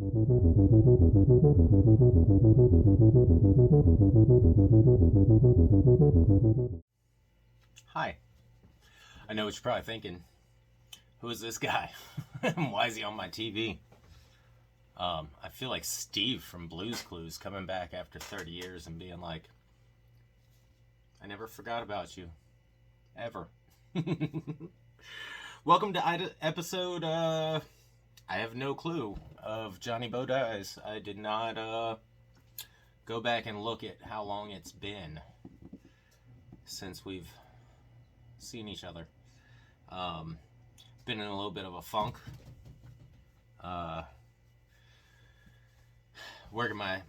Hi. I know what you're probably thinking. Who is this guy? Why is he on my TV? I feel like Steve from Blue's Clues coming back after 30 years and being like, I never forgot about you. Ever. Welcome to episode, I have no clue, of Johnny Bo Dies. I did not go back and look at how long it's been since we've seen each other. Been in a little bit of a funk. Working my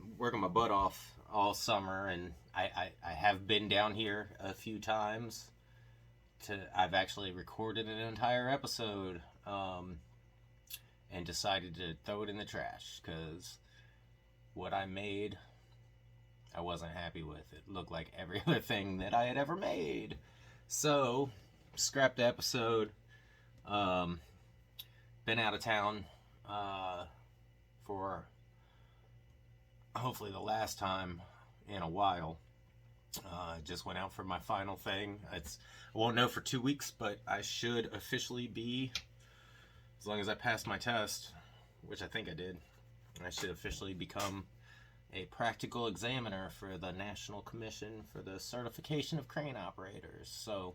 butt off all summer, and I have been down here a few times. I've actually recorded an entire episode, and decided to throw it in the trash because what I made, I wasn't happy with. It looked like every other thing that I had ever made. So, scrapped the episode. Been out of town for hopefully the last time in a while. Just went out for my final thing. I won't know for 2 weeks, but I should officially be, as long as I passed my test, which I think I did, I should officially become a practical examiner for the National Commission for the Certification of Crane Operators. So,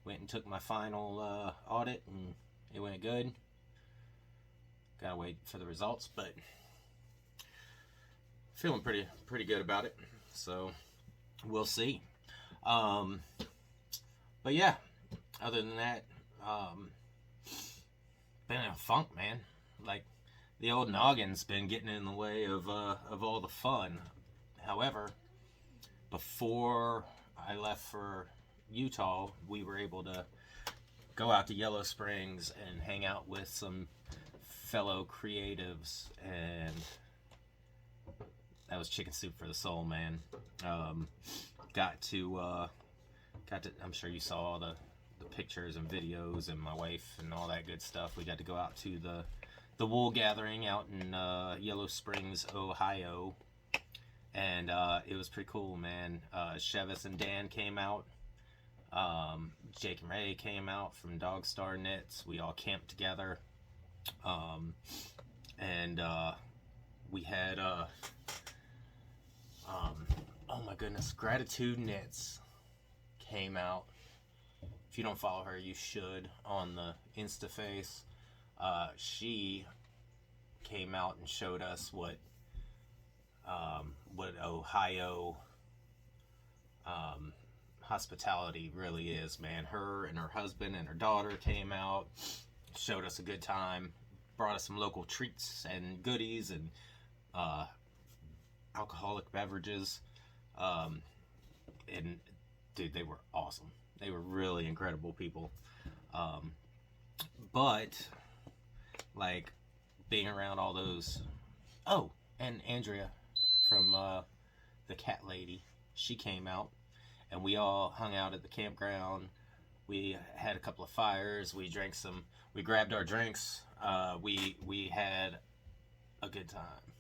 went and took my final audit, and it went good. Gotta wait for the results, but feeling pretty good about it. So, we'll see. But yeah, other than that, been in a funk, man. Like, the old noggin's been getting in the way of all the fun. However, before I left for Utah, we were able to go out to Yellow Springs and hang out with some fellow creatives, and that was chicken soup for the soul, man. Got to I'm sure you saw the pictures and videos and my wife and all that good stuff. We got to go out to the wool gathering out in Yellow Springs, Ohio, and it was pretty cool, man. Chevis and Dan came out. Jake and Ray came out from Dog Star Knits. We all camped together, and we had oh my goodness, Gratitude Knits came out. If you don't follow her, you should, on the Instaface. She came out and showed us what Ohio hospitality really is, man. Her and her husband and her daughter came out, showed us a good time, brought us some local treats and goodies and alcoholic beverages. And dude, they were awesome. They were really incredible people. But like being around all those, oh, and Andrea from the Cat Lady, she came out, and we all hung out at the campground. We had a couple of fires. We grabbed our drinks. We had a good time,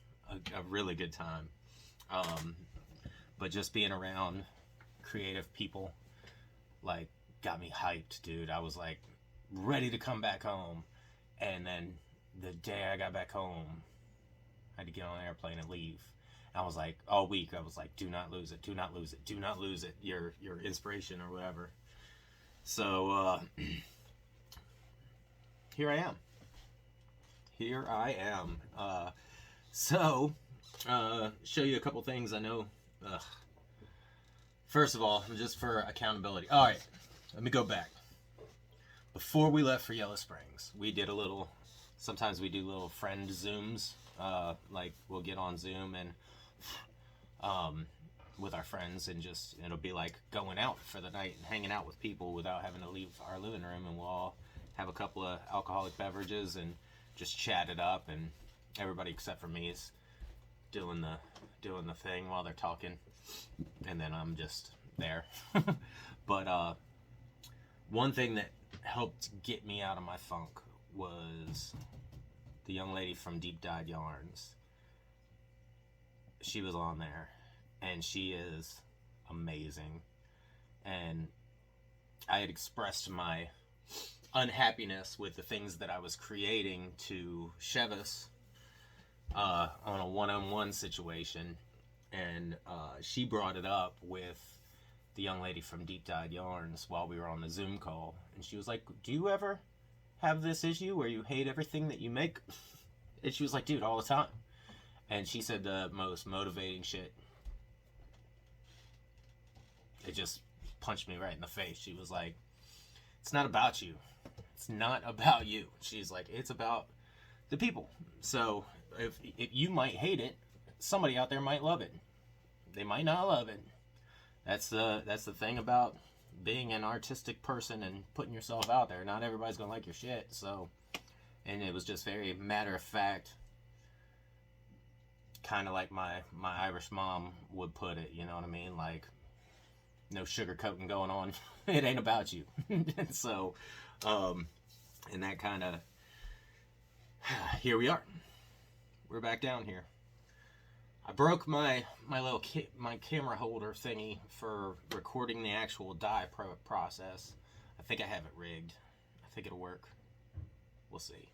a really good time. But just being around creative people, like, got me hyped, dude. I was like ready to come back home, and then the day I got back home, I had to get on an airplane and leave. I was like, all week, I was like, do not lose it, do not lose it, do not lose it, your inspiration or whatever. So, here I am. So, show you a couple things I know. First of all, just for accountability. All right, let me go back. Before we left for Yellow Springs, we did sometimes we do little friend Zooms. Like, we'll get on Zoom and with our friends, and just, it'll be like going out for the night and hanging out with people without having to leave our living room, and we'll all have a couple of alcoholic beverages and just chat it up, and everybody except for me is doing the thing while they're talking, and then I'm just there. But one thing that helped get me out of my funk was the young lady from Deep Dyed Yarns, she was on there, and she is amazing. And I had expressed my unhappiness with the things that I was creating to Chevis on a one-on-one situation, and she brought it up with the young lady from Deep Dyed Yarns while we were on the Zoom call, and she was like, do you ever have this issue where you hate everything that you make? And she was like, dude, all the time. And she said the most motivating shit. It just punched me right in the face. She was like, it's not about you. It's not about you. She's like, it's about the people. So if you might hate it, somebody out there might love it. They might not love it. That's the thing about being an artistic person and putting yourself out there. Not everybody's gonna like your shit. So, and it was just very matter of fact, kind of like my Irish mom would put it. You know what I mean? Like, no sugarcoating going on. It ain't about you. So, and that kind of, here we are. We're back down here. I broke my little my camera holder thingy for recording the actual dye process. I think I have it rigged. I think it'll work. We'll see.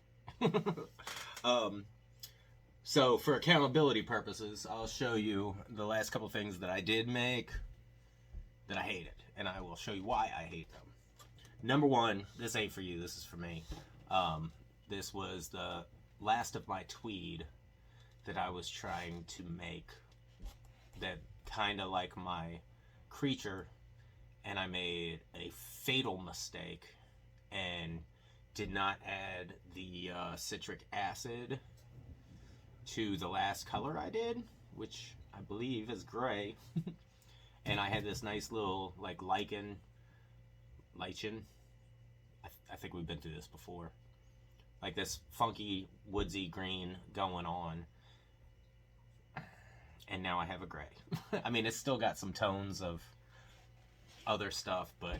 So for accountability purposes, I'll show you the last couple things that I did make that I hated, and I will show you why I hate them. Number one, this ain't for you, this is for me. This was the last of my tweed that I was trying to make, that kind of like my creature, and I made a fatal mistake and did not add the citric acid to the last color I did, which I believe is gray. And I had this nice little like lichen. I think we've been through this before. Like this funky woodsy green going on. And now I have a gray. I mean, it's still got some tones of other stuff, but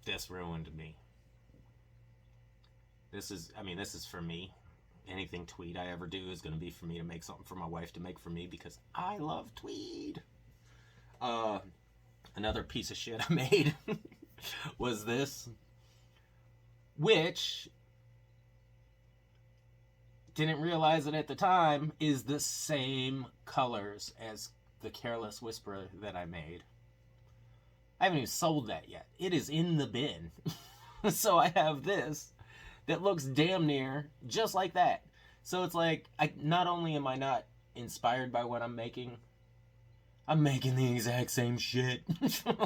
this ruined me. This is for me. Anything tweed I ever do is going to be for me to make something for my wife to make for me, because I love tweed. Another piece of shit I made was this, which didn't realize it at the time is the same colors as the Careless Whisperer that I made. I haven't even sold that yet. It is in the bin. So I have this that looks damn near just like that. So it's like, not only am I not inspired by what I'm making the exact same shit.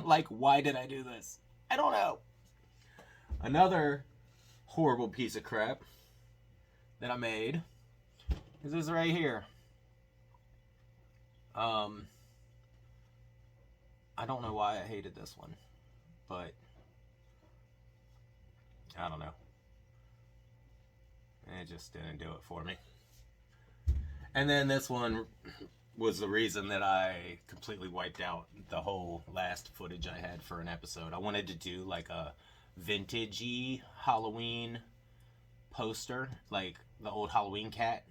Like, why did I do this? I don't know. Another horrible piece of crap that I made is this right here. I don't know why I hated this one, but I don't know. It just didn't do it for me. And then this one was the reason that I completely wiped out the whole last footage I had for an episode. I wanted to do like a vintagey Halloween poster, like the old Halloween cat,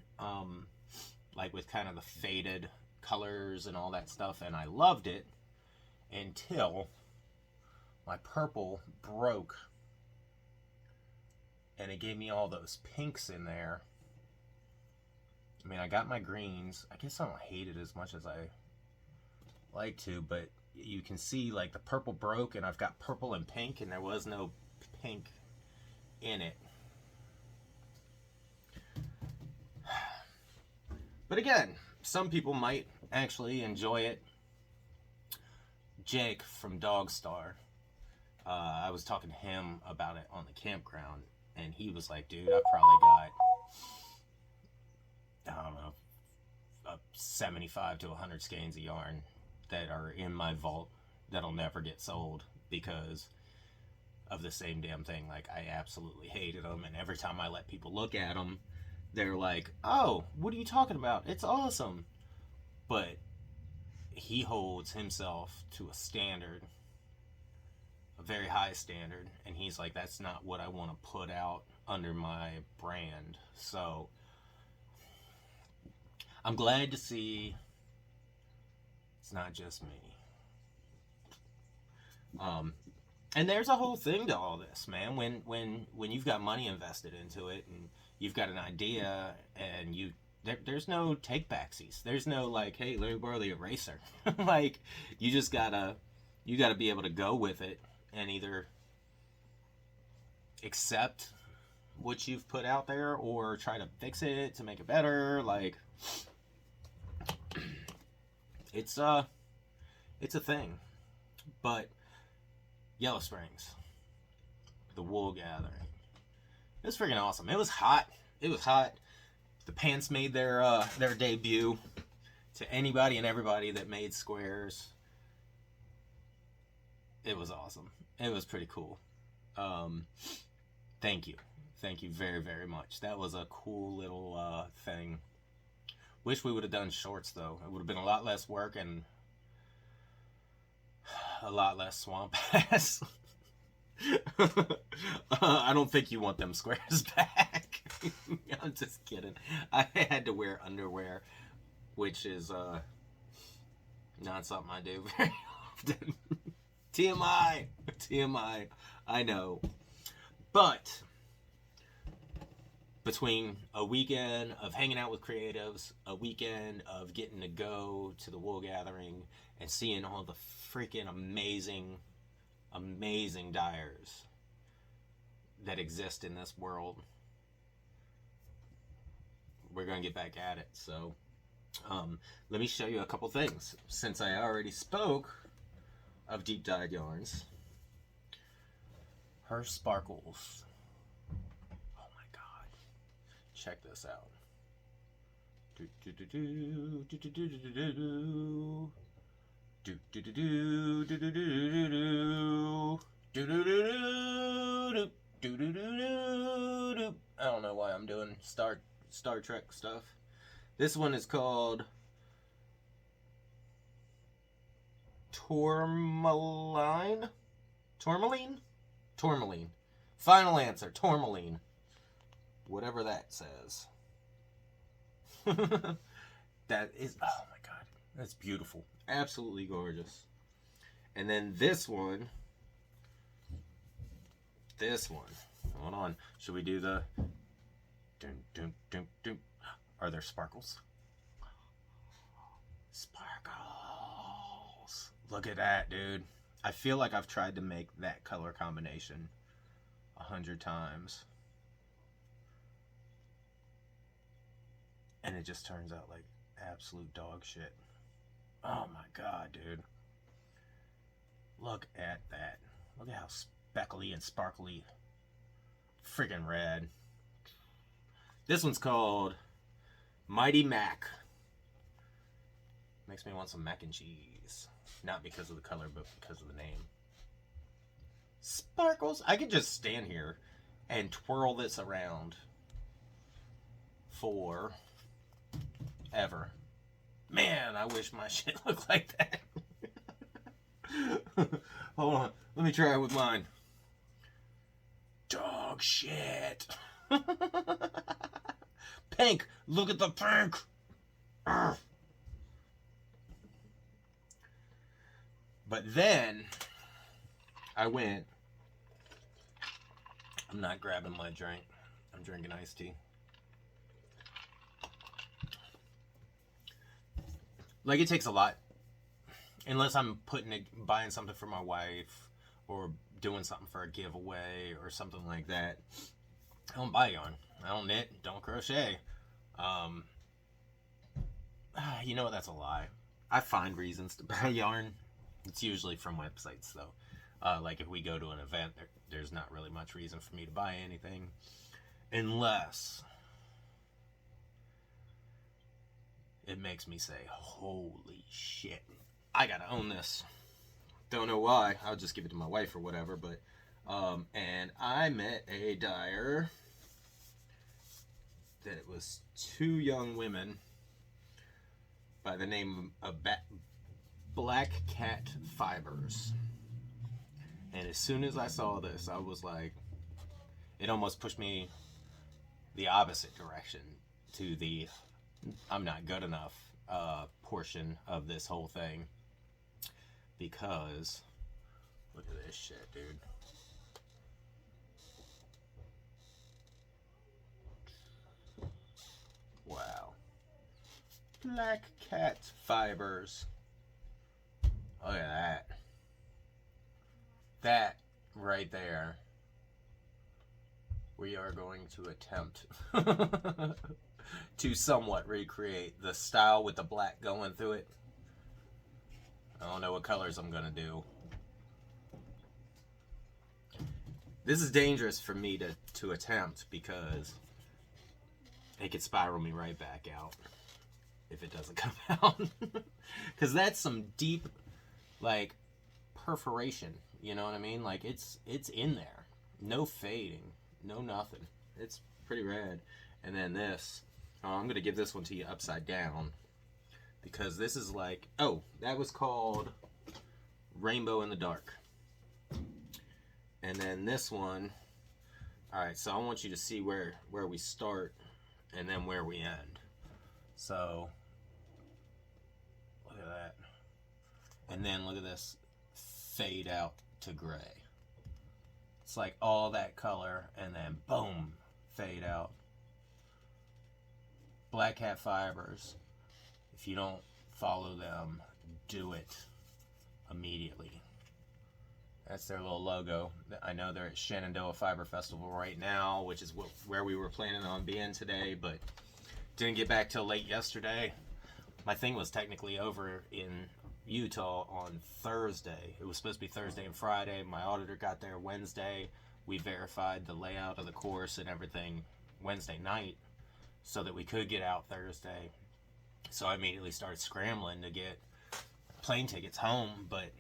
like with kind of the faded colors and all that stuff, and I loved it until my purple broke and it gave me all those pinks in there. I mean, I got my greens. I guess I don't hate it as much as I like to, but you can see like the purple broke and I've got purple and pink, and there was no pink in it. But again, some people might actually enjoy it. Jake from Dogstar, I was talking to him about it on the campground, and he was like, dude, I probably got, I don't know, 75 to 100 skeins of yarn that are in my vault that'll never get sold because of the same damn thing. Like, I absolutely hated them, and every time I let people look at them, they're like, oh, what are you talking about? It's awesome. But he holds himself to a standard, a very high standard, and he's like, that's not what I want to put out under my brand. So I'm glad to see it's not just me. And there's a whole thing to all this, man. When you've got money invested into it and you've got an idea and there's no take backsies. There's no like, hey, let me borrow the eraser. Like, you gotta be able to go with it and either accept what you've put out there or try to fix it to make it better. Like, it's a thing. But Yellow Springs, the wool gathering, it was freaking awesome. It was hot. The pants made their debut. To anybody and everybody that made squares, it was awesome. It was pretty cool. Thank you very, very much. That was a cool little thing. Wish we would have done shorts though. It would have been a lot less work and a lot less swamp ass. I don't think you want them squares back. I'm just kidding. I had to wear underwear, which is not something I do very often. TMI. I know. But between a weekend of hanging out with creatives, a weekend of getting to go to the wool gathering and seeing all the freaking amazing dyers that exist in this world, we're going to get back at it. So let me show you a couple things. Since I already spoke of deep dyed yarns, her sparkles. Oh my god. Check this out. I don't know why I'm doing Star Trek stuff. This one is called Tourmaline. Final answer, tourmaline. Whatever that says. That is, oh my god, that's beautiful. Absolutely gorgeous. And then this one. Hold on. Should we do the Are there sparkles? Sparkles. Look at that, dude. I feel like I've tried to make that color combination 100 times. And it just turns out like absolute dog shit. Oh my god, dude. Look at that. Look at how speckly and sparkly. Friggin' red. This one's called Mighty Mac. Makes me want some mac and cheese. Not because of the color, but because of the name. Sparkles. I could just stand here and twirl this around for ever. Man, I wish my shit looked like that. Hold on. Let me try it with mine. Dog shit. Pink. Look at the pink. Urgh. But then I went. I'm not grabbing my drink. I'm drinking iced tea. Like, it takes a lot. Unless I'm buying something for my wife or doing something for a giveaway or something like that. I don't buy yarn. I don't knit. Don't crochet. You know what? That's a lie. I find reasons to buy yarn. It's usually from websites, though. Like, if we go to an event, there's not really much reason for me to buy anything. Unless it makes me say, holy shit, I gotta own this. Don't know why. I'll just give it to my wife or whatever. But and I met a dyer that it was two young women by the name of Black Cat Fibers. And as soon as I saw this, I was like, it almost pushed me the opposite direction to the I'm not good enough portion of this whole thing. Because look at this shit, dude. Wow. Black cat fibers. Look at that. That right there. We are going to attempt to somewhat recreate the style with the black going through it. I don't know what colors I'm gonna do. This is dangerous for me to attempt because it could spiral me right back out if it doesn't come out. Because that's some deep, like, perforation. You know what I mean? Like, it's in there. No fading. No nothing. It's pretty rad. And then this. Oh, I'm going to give this one to you upside down. Because this is like... Oh, that was called Rainbow in the Dark. And then this one... Alright, so I want you to see where we start and then where we end. So, look at that. And then look at this. Fade out to gray. It's like all that color and then boom, fade out. Black cat fibers. If you don't follow them, do it immediately. That's their little logo. I know they're at Shenandoah Fiber Festival right now, which is where we were planning on being today, but didn't get back till late yesterday. My thing was technically over in Utah on Thursday. It was supposed to be Thursday and Friday. My auditor got there Wednesday. We verified the layout of the course and everything Wednesday night so that we could get out Thursday. So I immediately started scrambling to get plane tickets home, but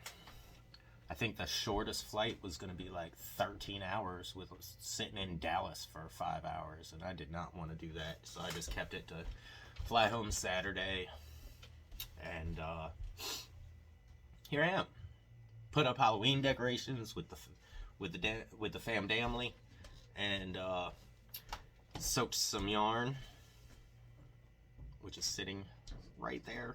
I think the shortest flight was going to be like 13 hours with sitting in Dallas for 5 hours, and I did not want to do that, so I just kept it to fly home Saturday, and here I am. Put up Halloween decorations with the family, and soaked some yarn, which is sitting right there,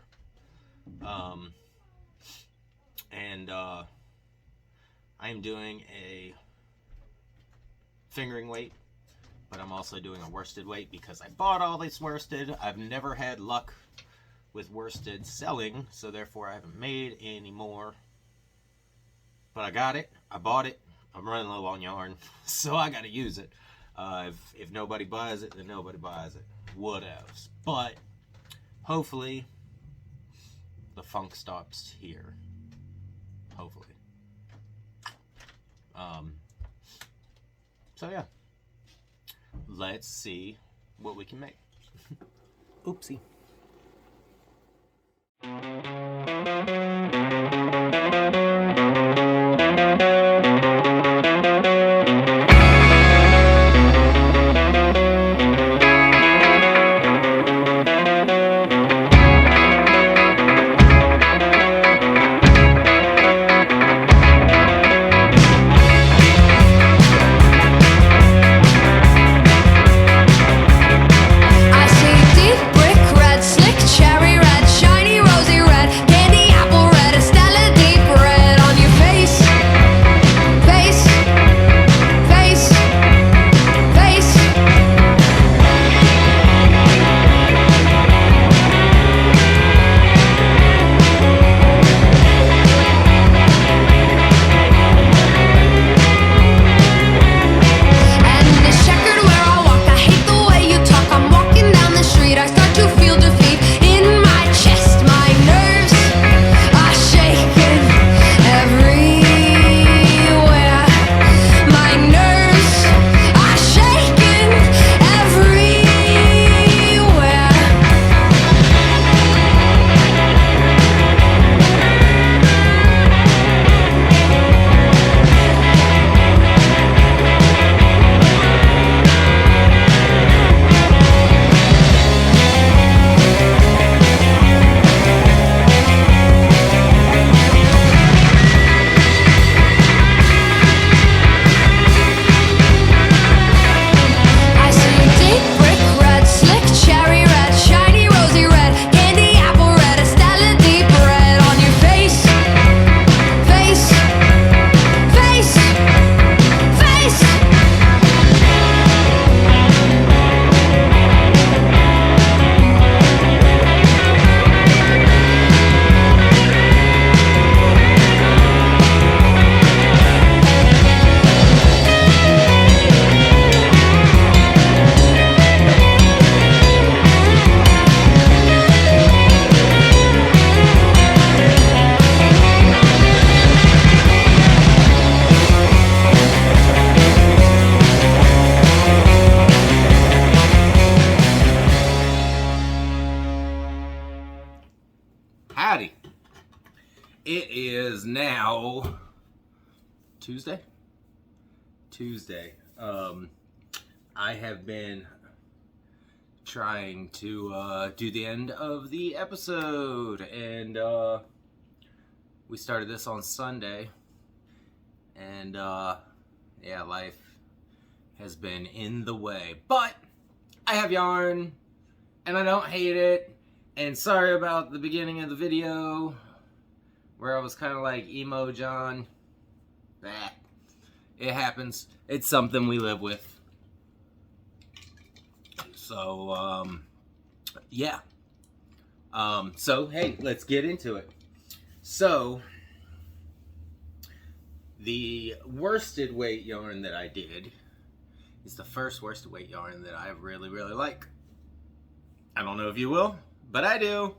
and I am doing a fingering weight, but I'm also doing a worsted weight because I bought all this worsted. I've never had luck with worsted selling, so therefore I haven't made any more. But I got it. I bought it. I'm running low on yarn, so I got to use it. If nobody buys it, then nobody buys it. Whatevs. But hopefully the funk stops here. Hopefully. So yeah, let's see what we can make. Oopsie. I see deep brick red. Howdy. It is now Tuesday. I have been trying to do the end of the episode, and we started this on Sunday, and yeah, life has been in the way, but I have yarn, and I don't hate it. And sorry about the beginning of the video where I was kind of like emo John. It happens. It's something we live with. So, yeah. So, hey, let's get into it. So, the worsted weight yarn that I did is the first worsted weight yarn that I really, really like. I don't know if you will, but I do.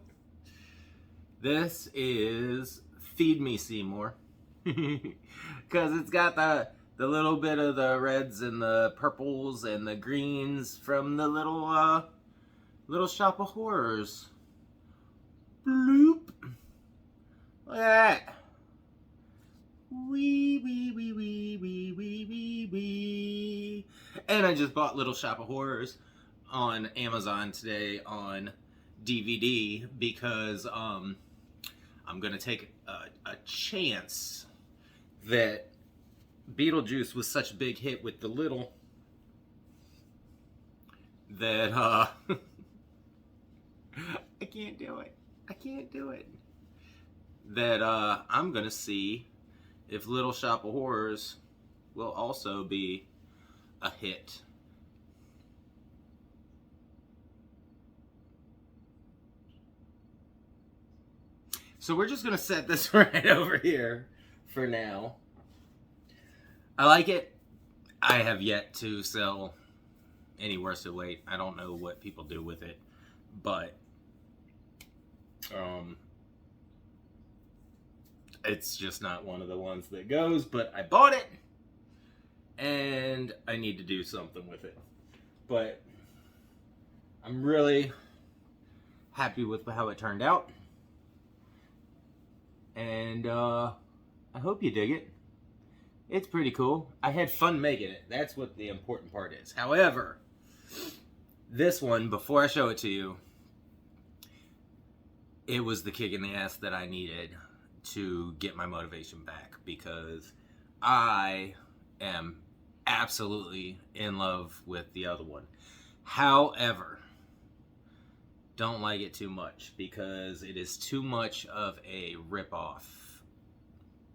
This is Feed Me Seymour. Because it's got the little bit of the reds and the purples and the greens from the little shop of horrors. Bloop. Look at that. Wee, wee, wee, wee, wee, wee, wee, wee. And I just bought Little Shop of Horrors on Amazon today on DVD because I'm gonna take a chance that Beetlejuice was such a big hit with the little that I can't do it. That I'm gonna see if Little Shop of Horrors will also be a hit. So we're just gonna set this right over here for now. I like it. I have yet to sell any worsted weight. I don't know what people do with it, but it's just not one of the ones that goes. But I bought it, and I need to do something with it. But I'm really happy with how it turned out. And I hope you dig it. It's pretty cool. I had fun making it. That's what the important part is. However, this one, before I show it to you, it was the kick in the ass that I needed to get my motivation back, because I am absolutely in love with the other one. However, don't like it too much because it is too much of a rip-off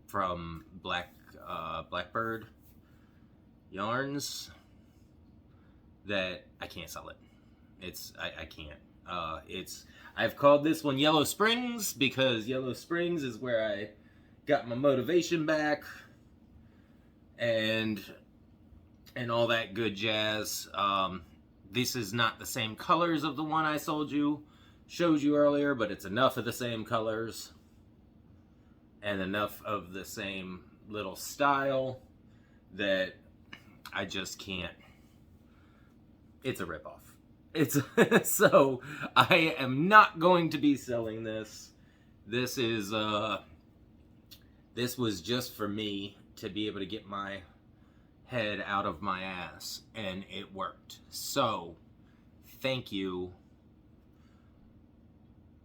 from Blackbird yarns that I can't sell it. I can't. I've called this one Yellow Springs because Yellow Springs is where I got my motivation back and all that good jazz. This is not the same colors of the one I showed you earlier, but it's enough of the same colors and enough of the same little style that I just can't. It's a ripoff. So I am not going to be selling this. This was just for me to be able to get my head out of my ass, and it worked. So thank you,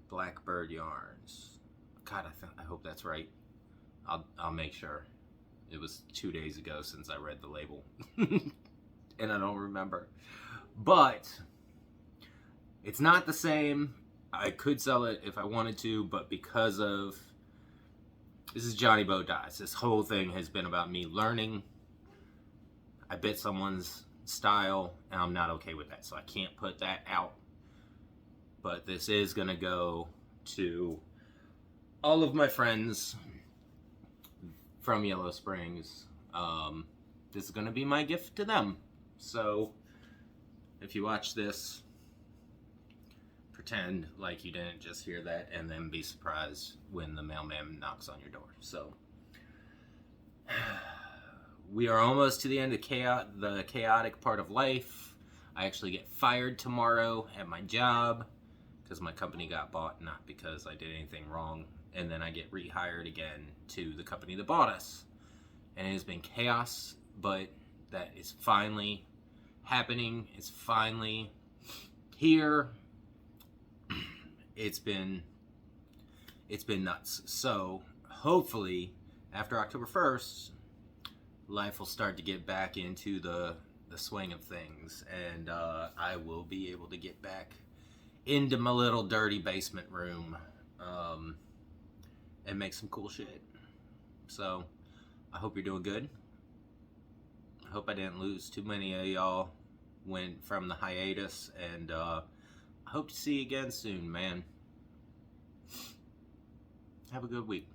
Blackbird Yarns. God, I hope that's right. I'll make sure. It was 2 days ago since I read the label and I don't remember, but it's not the same. I could sell it if I wanted to, but because of this is Johnny Bo Dies, this whole thing has been about me learning. I bit someone's style, and I'm not okay with that, so I can't put that out. But this is gonna go to all of my friends from Yellow Springs. This is gonna be my gift to them. So if you watch this, pretend like you didn't just hear that, and then be surprised when the mailman knocks on your door. So we are almost to the end of the chaotic part of life. I actually get fired tomorrow at my job because my company got bought, not because I did anything wrong. And then I get rehired again to the company that bought us. And it has been chaos, but that is finally happening. It's finally here. It's been nuts. So hopefully after October 1st, life will start to get back into the swing of things, and I will be able to get back into my little dirty basement room and make some cool shit. So I hope you're doing good. I hope I didn't lose too many of y'all went from the hiatus, and I hope to see you again soon, man. Have a good week.